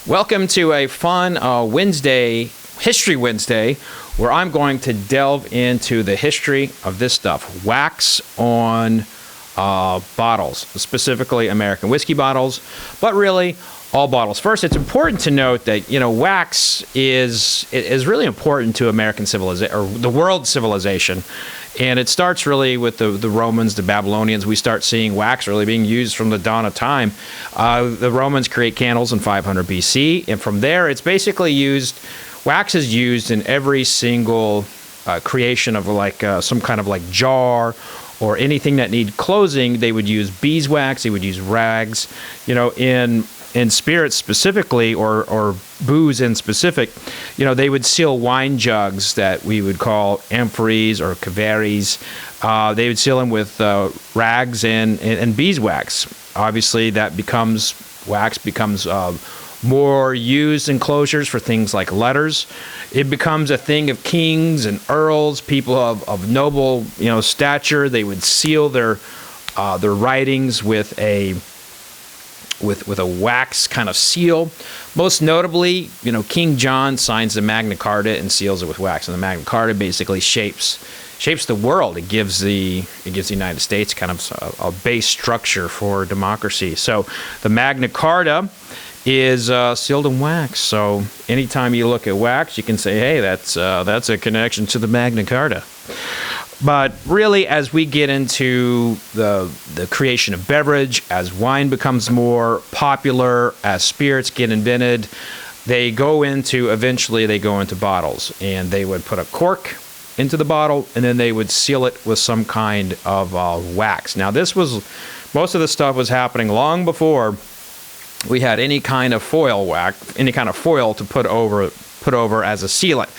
Welcome to a fun Wednesday, History Wednesday, where I'm going to delve into the history of this stuff. Wax on bottles, specifically American whiskey bottles, but really all bottles. First, it's important to note that, wax is really important to American civilization, or the world civilization. And it starts really with the Romans, the Babylonians. We start seeing wax really being used from the dawn of time. The Romans create candles in 500 BC, and from there, it's basically used. Wax is used in every single creation of some kind of jar or anything that need closing. They would use beeswax. They would use rags. In spirits specifically, or booze in specific, they would seal wine jugs that we would call amphories or kavaris. They would seal them with rags and beeswax. Obviously, wax becomes more used in closures for things like letters. It becomes a thing of kings and earls, people of noble stature. They would seal their writings with a wax kind of seal. Most notably, King John signs the Magna Carta and seals it with wax. And the Magna Carta basically shapes the world. It gives the United States kind of a base structure for democracy. So the Magna Carta is sealed in wax. So anytime you look at wax, you can say, hey, that's a connection to the Magna Carta. But really, as we get into the creation of beverage, as wine becomes more popular, as spirits get invented, eventually they go into bottles. And they would put a cork into the bottle, and then they would seal it with some kind of wax. Now, most of this stuff was happening long before we had any kind of foil to put over as a sealant.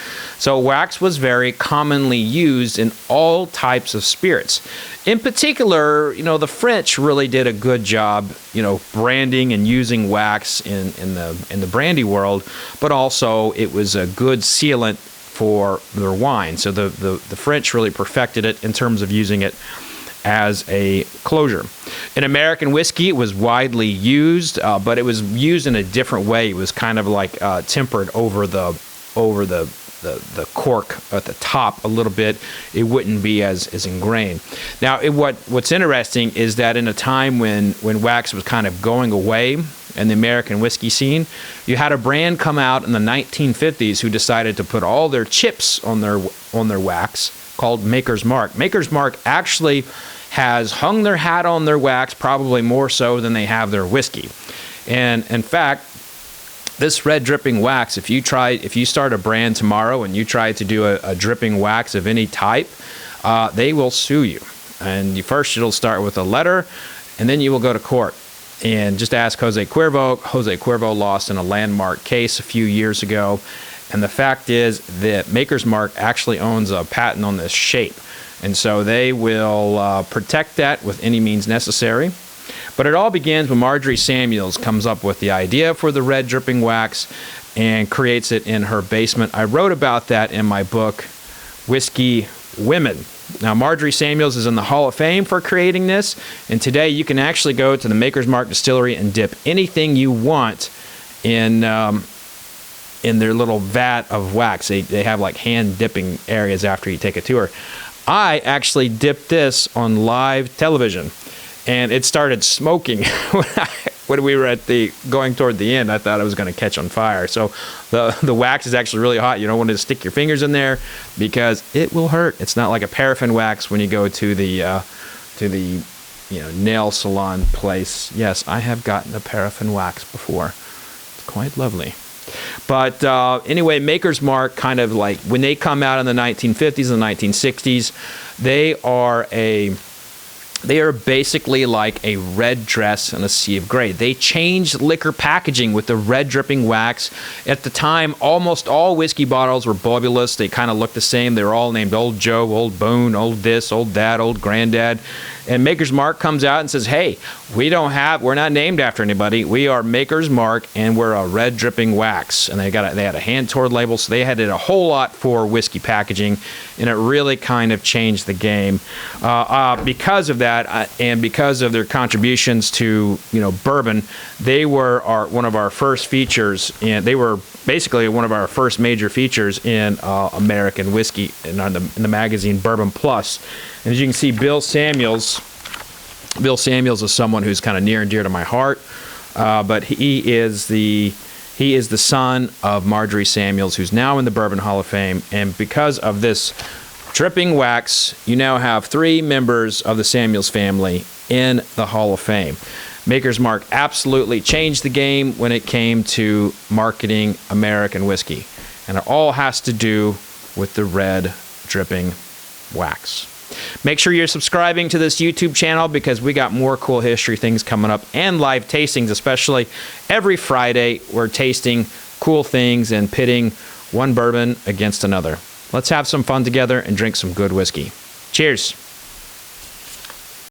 So wax was very commonly used in all types of spirits. In particular, the French really did a good job, branding and using wax in the brandy world, but also it was a good sealant for their wine. So the French really perfected it in terms of using it as a closure. In American whiskey, it was widely used, but it was used in a different way. It was kind of like tempered over the cork at the top a little bit. It wouldn't be as ingrained. Now, what's interesting is that in a time when wax was kind of going away in the American whiskey scene, you had a brand come out in the 1950s who decided to put all their chips on their wax called Maker's Mark. Maker's Mark actually has hung their hat on their wax, probably more so than they have their whiskey. And in fact, this red dripping wax, if you start a brand tomorrow and you try to do a dripping wax of any type, they will sue you. And first it'll start with a letter, and then you will go to court. And just ask Jose Cuervo. Jose Cuervo lost in a landmark case a few years ago. And the fact is that Maker's Mark actually owns a patent on this shape. And so they will protect that with any means necessary. But it all begins when Marjorie Samuels comes up with the idea for the red dripping wax and creates it in her basement. I wrote about that in my book, Whiskey Women. Now, Marjorie Samuels is in the Hall of Fame for creating this. And today you can actually go to the Maker's Mark distillery and dip anything you want in their little vat of wax. They have hand dipping areas after you take a tour. I actually dipped this on live television, and it started smoking when we were going toward the end. I thought it was going to catch on fire. So the wax is actually really hot. You don't want to stick your fingers in there because it will hurt. It's not like a paraffin wax when you go to the nail salon place. Yes, I have gotten a paraffin wax before. It's quite lovely. But anyway, Maker's Mark, kind of when they come out in the 1950s and the 1960s, they are basically like a red dress in a sea of gray. They changed liquor packaging with the red dripping wax. At the time, almost all whiskey bottles were bubulous. They kind of looked the same. They were all named Old Joe, Old Boone, Old this, Old that, Old Granddad. And Maker's Mark comes out and says, hey, we're not named after anybody. We are Maker's Mark, and we're a red dripping wax. And they had a hand-toured label, so they did a whole lot for whiskey packaging, and it really kind of changed the game. Because of that, and because of their contributions to bourbon, they were one of our first features, and they were basically one of our first major features in American whiskey in the magazine Bourbon Plus. And as you can see, Bill Samuels is someone who's kind of near and dear to my heart, but he is the son of Marjorie Samuels, who's now in the Bourbon Hall of Fame. And because of this dripping wax, you now have 3 members of the Samuels family in the Hall of Fame. Maker's Mark absolutely changed the game when it came to marketing American whiskey, and it all has to do with the red dripping wax. Make sure you're subscribing to this YouTube channel, because we got more cool history things coming up, and live tastings, especially every Friday. We're tasting cool things and pitting one bourbon against another. Let's have some fun together and drink some good whiskey. Cheers.